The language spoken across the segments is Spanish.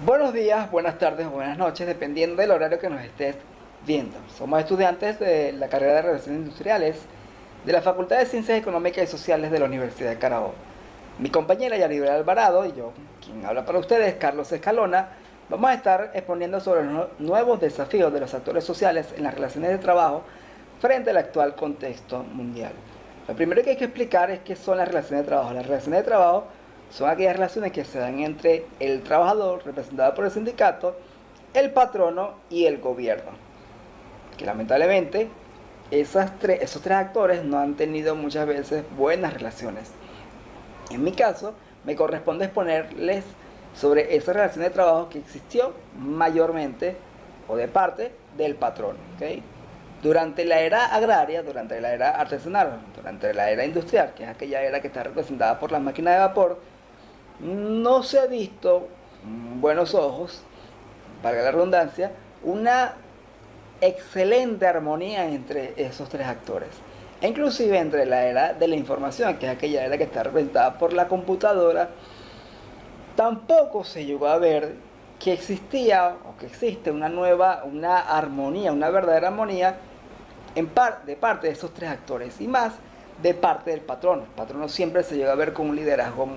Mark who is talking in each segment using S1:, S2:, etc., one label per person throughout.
S1: Buenos días, buenas tardes o buenas noches, dependiendo del horario que nos estés viendo. Somos estudiantes de la carrera de Relaciones Industriales de la Facultad de Ciencias Económicas y Sociales de la Universidad de Carabobo. Mi compañera Yaribel Alvarado y yo, quien habla para ustedes, Carlos Escalona, vamos a estar exponiendo sobre los nuevos desafíos de los actores sociales en las relaciones de trabajo frente al actual contexto mundial. Lo primero que hay que explicar es qué son las relaciones de trabajo. Las relaciones de trabajo son aquellas relaciones que se dan entre el trabajador, representado por el sindicato, el patrono y el gobierno. Que lamentablemente esos tres actores no han tenido muchas veces buenas relaciones. En mi caso, me corresponde exponerles sobre esa relación de trabajo que existió mayormente o de parte del patrono. ¿Okay? Durante la era agraria, durante la era artesanal, durante la era industrial, que es aquella era que está representada por las máquinas de vapor, no se ha visto buenos ojos, valga la redundancia, una excelente armonía entre esos tres actores. E inclusive entre la era de la información, que es aquella era que está representada por la computadora, tampoco se llegó a ver que existía o que existe una armonía, una verdadera armonía de parte de esos tres actores y más de parte del patrono. El patrono siempre se llega a ver con un liderazgo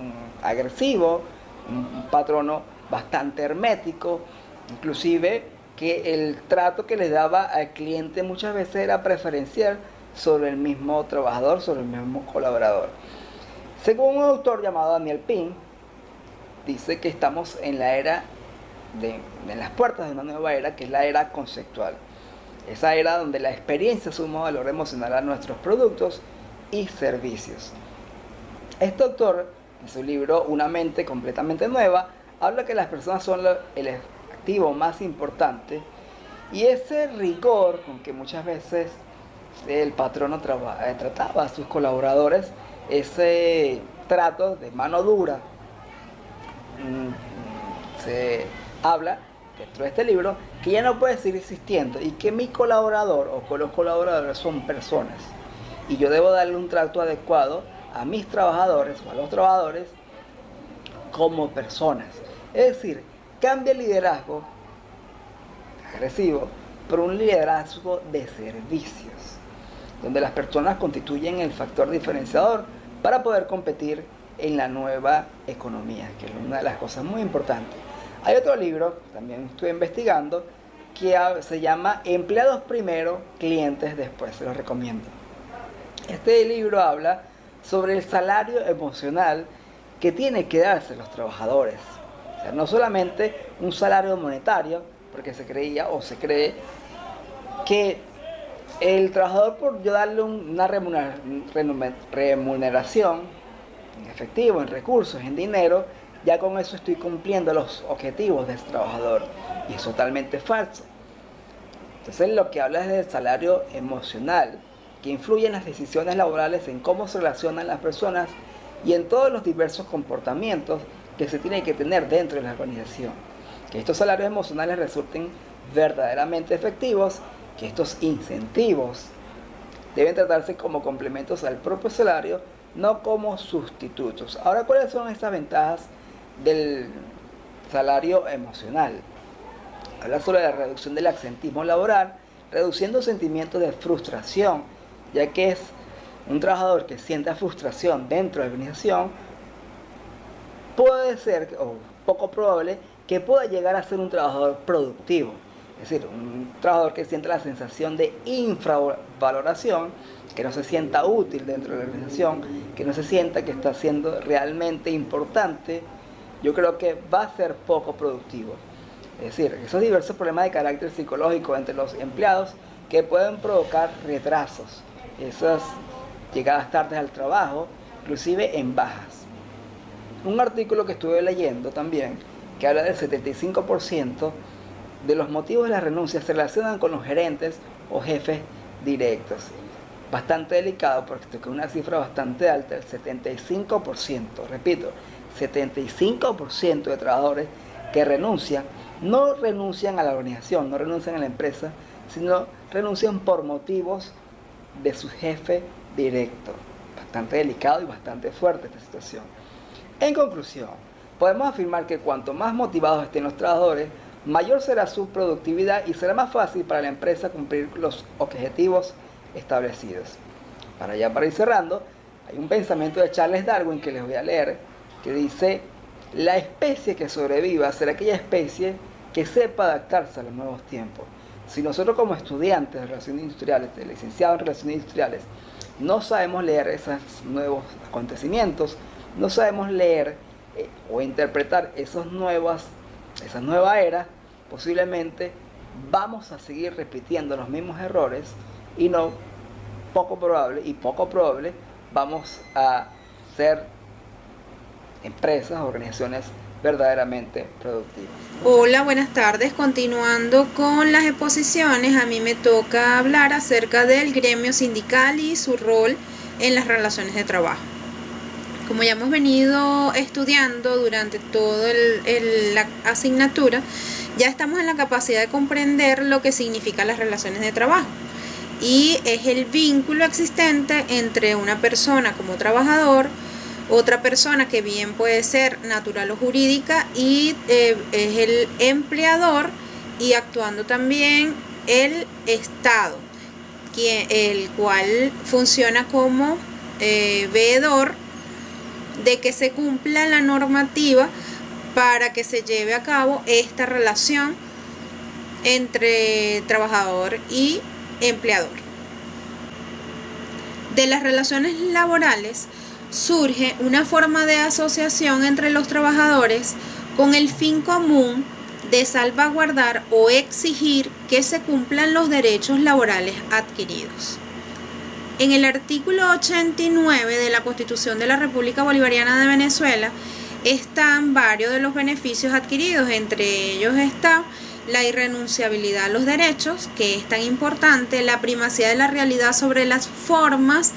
S1: agresivo, un patrono bastante hermético, inclusive que el trato que les daba al cliente muchas veces era preferencial sobre el mismo trabajador, sobre el mismo colaborador. Según un autor llamado Daniel Pink, dice que estamos en la era en las puertas de una nueva era, que es la era conceptual. Esa era donde la experiencia suma valor emocional a nuestros productos y servicios. Este autor, en su libro Una mente completamente nueva, habla que las personas son el activo más importante y ese rigor con que muchas veces el patrono trataba a sus colaboradores, ese trato de mano dura, se habla dentro de este libro que ya no puede seguir existiendo y que mi colaborador o con los colaboradores son personas y yo debo darle un trato adecuado a mis trabajadores o a los trabajadores como personas. Es decir, cambia el liderazgo agresivo por un liderazgo de servicios, donde las personas constituyen el factor diferenciador para poder competir en la nueva economía, que es una de las cosas muy importantes. Hay otro libro, también estuve investigando, que se llama Empleados primero, clientes después, se lo recomiendo. Este libro habla sobre el salario emocional que tiene que darse los trabajadores. O sea, no solamente un salario monetario, porque se creía o se cree que el trabajador, por yo darle una remuneración en efectivo, en recursos, en dinero, ya con eso estoy cumpliendo los objetivos de ese trabajador. Y es totalmente falso. Entonces lo que habla es del salario emocional, que influye en las decisiones laborales, en cómo se relacionan las personas y en todos los diversos comportamientos que se tienen que tener dentro de la organización. Que estos salarios emocionales resulten verdaderamente efectivos, que estos incentivos deben tratarse como complementos al propio salario, no como sustitutos. Ahora, ¿cuáles son estas ventajas del salario emocional? Habla sobre la reducción del absentismo laboral, reduciendo sentimientos de frustración, ya que es un trabajador que sienta frustración dentro de la organización, puede ser, o poco probable, que pueda llegar a ser un trabajador productivo. Es decir, un trabajador que sienta la sensación de infravaloración, que no se sienta útil dentro de la organización, que no se sienta que está siendo realmente importante, yo creo que va a ser poco productivo. Es decir, esos diversos problemas de carácter psicológico entre los empleados que pueden provocar retrasos, esas llegadas tardes al trabajo, inclusive en bajas. Un artículo que estuve leyendo también, que habla del 75% de los motivos de las renuncias se relacionan con los gerentes o jefes directos. Bastante delicado porque esto es una cifra bastante alta, el 75%, repito, 75% de trabajadores que renuncian, no renuncian a la organización, no renuncian a la empresa, sino renuncian por motivos de su jefe directo. Bastante delicado y bastante fuerte esta situación. En conclusión, podemos afirmar que cuanto más motivados estén los trabajadores, mayor será su productividad y será más fácil para la empresa cumplir los objetivos establecidos. Para ir cerrando, hay un pensamiento de Charles Darwin que les voy a leer, que dice: la especie que sobreviva será aquella especie que sepa adaptarse a los nuevos tiempos. Si nosotros como estudiantes de relaciones industriales, de licenciados en relaciones industriales, no sabemos leer esos nuevos acontecimientos, no sabemos leer o interpretar esa nueva era, posiblemente vamos a seguir repitiendo los mismos errores y poco probable vamos a ser empresas, organizaciones verdaderamente productivas.
S2: Hola, buenas tardes. Continuando con las exposiciones, a mí me toca hablar acerca del gremio sindical y su rol en las relaciones de trabajo. Como ya hemos venido estudiando durante toda la asignatura, ya estamos en la capacidad de comprender lo que significan las relaciones de trabajo. Y es el vínculo existente entre una persona como trabajador, otra persona que bien puede ser natural o jurídica, y es el empleador, y actuando también el Estado, el cual funciona como veedor de que se cumpla la normativa para que se lleve a cabo esta relación entre trabajador y empleador. De las relaciones laborales surge una forma de asociación entre los trabajadores con el fin común de salvaguardar o exigir que se cumplan los derechos laborales adquiridos. En el artículo 89 de la Constitución de la República Bolivariana de Venezuela están varios de los beneficios adquiridos. Entre ellos está la irrenunciabilidad a los derechos, que es tan importante, la primacía de la realidad sobre las formas,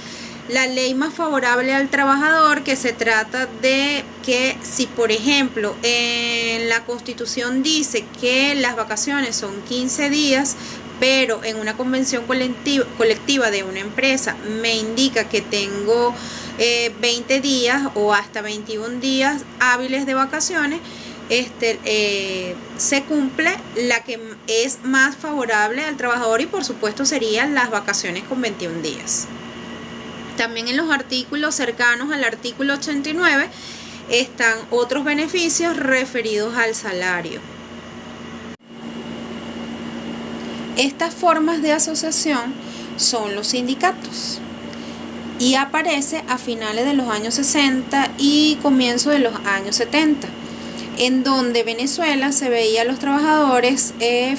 S2: la ley más favorable al trabajador, que se trata de que si, por ejemplo, en la Constitución dice que las vacaciones son 15 días, pero en una convención colectiva de una empresa me indica que tengo 20 días o hasta 21 días hábiles de vacaciones, se cumple la que es más favorable al trabajador, y por supuesto serían las vacaciones con 21 días. También en los artículos cercanos al artículo 89 están otros beneficios referidos al salario. Estas formas de asociación son los sindicatos y aparece a finales de los años 60 y comienzo de los años 70, en donde Venezuela se veía a los trabajadores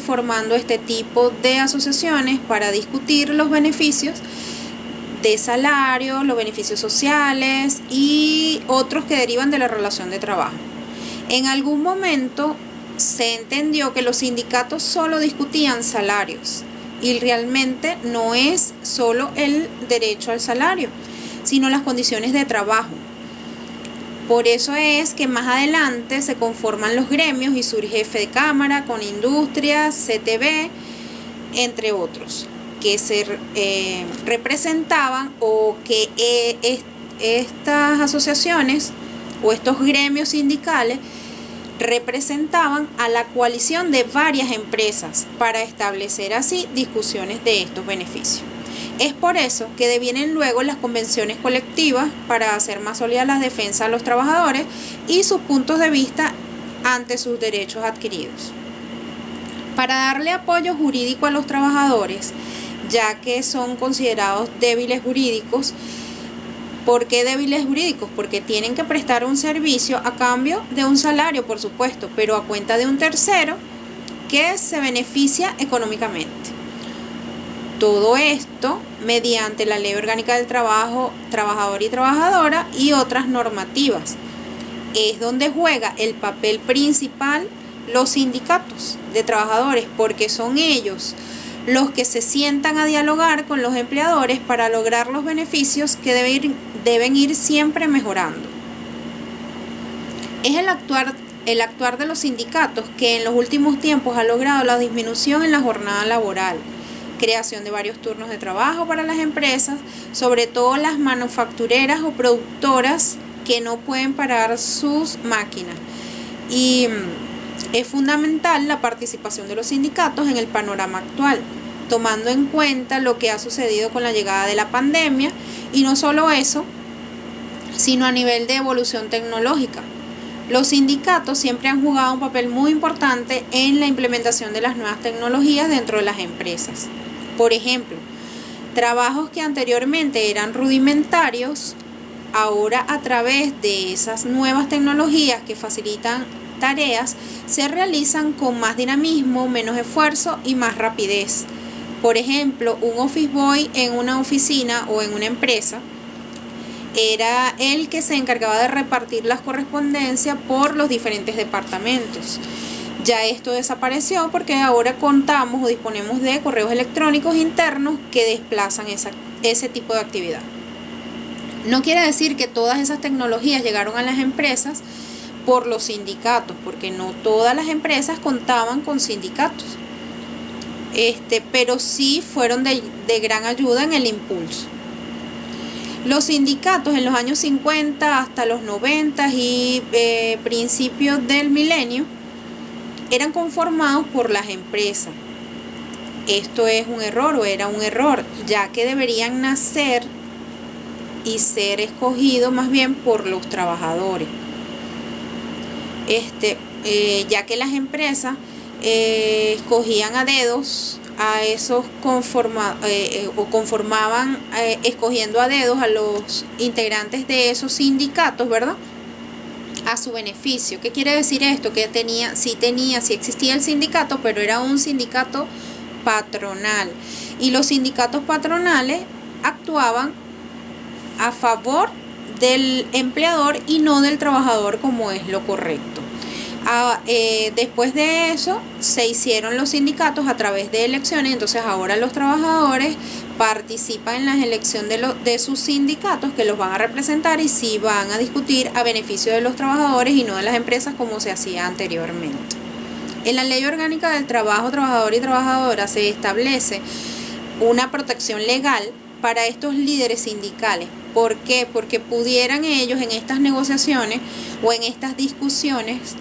S2: formando este tipo de asociaciones para discutir los beneficios de salario, los beneficios sociales y otros que derivan de la relación de trabajo. En algún momento se entendió que los sindicatos solo discutían salarios, y realmente no es solo el derecho al salario, sino las condiciones de trabajo. Por eso es que más adelante se conforman los gremios y surge Fedecámara, Conindustria, CTB, entre otros, que se representaban, o que estas asociaciones o estos gremios sindicales representaban a la coalición de varias empresas para establecer así discusiones de estos beneficios. Es por eso que devienen luego las convenciones colectivas para hacer más sólidas las defensas a los trabajadores y sus puntos de vista ante sus derechos adquiridos. Para darle apoyo jurídico a los trabajadores, ya que son considerados débiles jurídicos. ¿Por qué débiles jurídicos? Porque tienen que prestar un servicio a cambio de un salario, por supuesto, pero a cuenta de un tercero que se beneficia económicamente. Todo esto mediante la Ley Orgánica del Trabajo, Trabajador y Trabajadora y otras normativas. Es donde juega el papel principal los sindicatos de trabajadores, porque son ellos los que se sientan a dialogar con los empleadores para lograr los beneficios que deben ir siempre mejorando. Es el actuar de los sindicatos que en los últimos tiempos ha logrado la disminución en la jornada laboral, creación de varios turnos de trabajo para las empresas, sobre todo las manufactureras o productoras que no pueden parar sus máquinas. Y es fundamental la participación de los sindicatos en el panorama actual, tomando en cuenta lo que ha sucedido con la llegada de la pandemia, y no solo eso, sino a nivel de evolución tecnológica. Los sindicatos siempre han jugado un papel muy importante en la implementación de las nuevas tecnologías dentro de las empresas. Por ejemplo, trabajos que anteriormente eran rudimentarios, ahora a través de esas nuevas tecnologías que facilitan tareas, se realizan con más dinamismo, menos esfuerzo y más rapidez. Por ejemplo, un office boy en una oficina o en una empresa era el que se encargaba de repartir las correspondencias por los diferentes departamentos. Ya esto desapareció porque ahora contamos o disponemos de correos electrónicos internos que desplazan ese tipo de actividad. No quiere decir que todas esas tecnologías llegaron a las empresas por los sindicatos, porque no todas las empresas contaban con sindicatos, pero sí fueron de gran ayuda en el impulso. Los sindicatos en los años 50 hasta los 90 y principios del milenio eran conformados por las empresas. Esto es un error o era un error, ya que deberían nacer y ser escogidos más bien por los trabajadores. Ya que las empresas escogían a dedos a esos conformaban escogiendo a dedos a los integrantes de esos sindicatos, ¿verdad?, a su beneficio. ¿Qué quiere decir esto? Que sí existía el sindicato, pero era un sindicato patronal, y los sindicatos patronales actuaban a favor del empleador y no del trabajador, como es lo correcto. Después de eso se hicieron los sindicatos a través de elecciones, entonces ahora los trabajadores participan en la elección de sus sindicatos, que los van a representar y sí van a discutir a beneficio de los trabajadores y no de las empresas como se hacía anteriormente. En la Ley Orgánica del Trabajo, Trabajador y Trabajadora se establece una protección legal para estos líderes sindicales. ¿Por qué? Porque pudieran ellos en estas negociaciones o en estas discusiones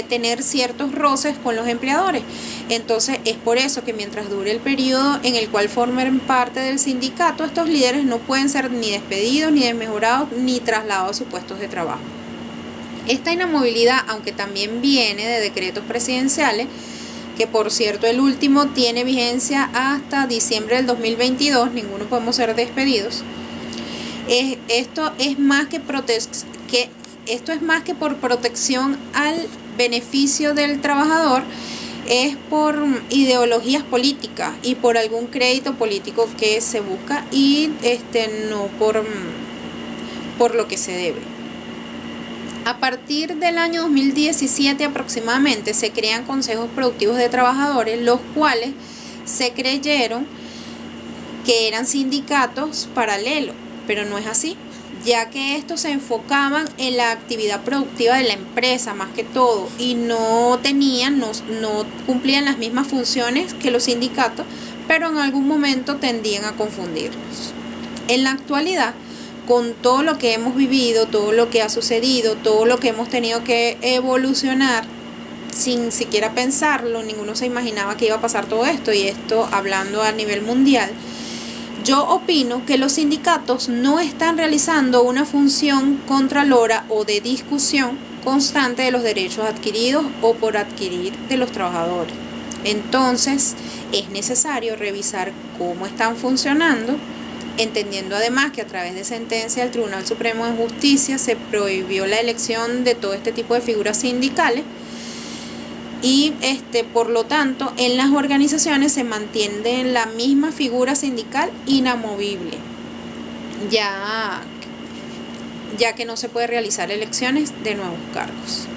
S2: tener ciertos roces con los empleadores. Entonces es por eso que mientras dure el periodo en el cual formen parte del sindicato, estos líderes no pueden ser ni despedidos, ni desmejorados, ni trasladados a sus puestos de trabajo. Esta inamovilidad, aunque también viene de decretos presidenciales, que por cierto el último tiene vigencia hasta diciembre del 2022, ninguno podemos ser despedidos. Esto es más que por protección al beneficio del trabajador, es por ideologías políticas y por algún crédito político que se busca, y no por lo que se debe. A partir del año 2017 aproximadamente se crean consejos productivos de trabajadores, los cuales se creyeron que eran sindicatos paralelos, pero no es así, ya que estos se enfocaban en la actividad productiva de la empresa más que todo, y no cumplían las mismas funciones que los sindicatos, pero en algún momento tendían a confundirlos. En la actualidad, con todo lo que hemos vivido, todo lo que ha sucedido, todo lo que hemos tenido que evolucionar, sin siquiera pensarlo, ninguno se imaginaba que iba a pasar todo esto, y esto hablando a nivel mundial. Yo opino que los sindicatos no están realizando una función contralora o de discusión constante de los derechos adquiridos o por adquirir de los trabajadores. Entonces, es necesario revisar cómo están funcionando, entendiendo además que a través de sentencia del Tribunal Supremo de Justicia se prohibió la elección de todo este tipo de figuras sindicales, y por lo tanto en las organizaciones se mantiene la misma figura sindical inamovible, ya que no se puede realizar elecciones de nuevos cargos.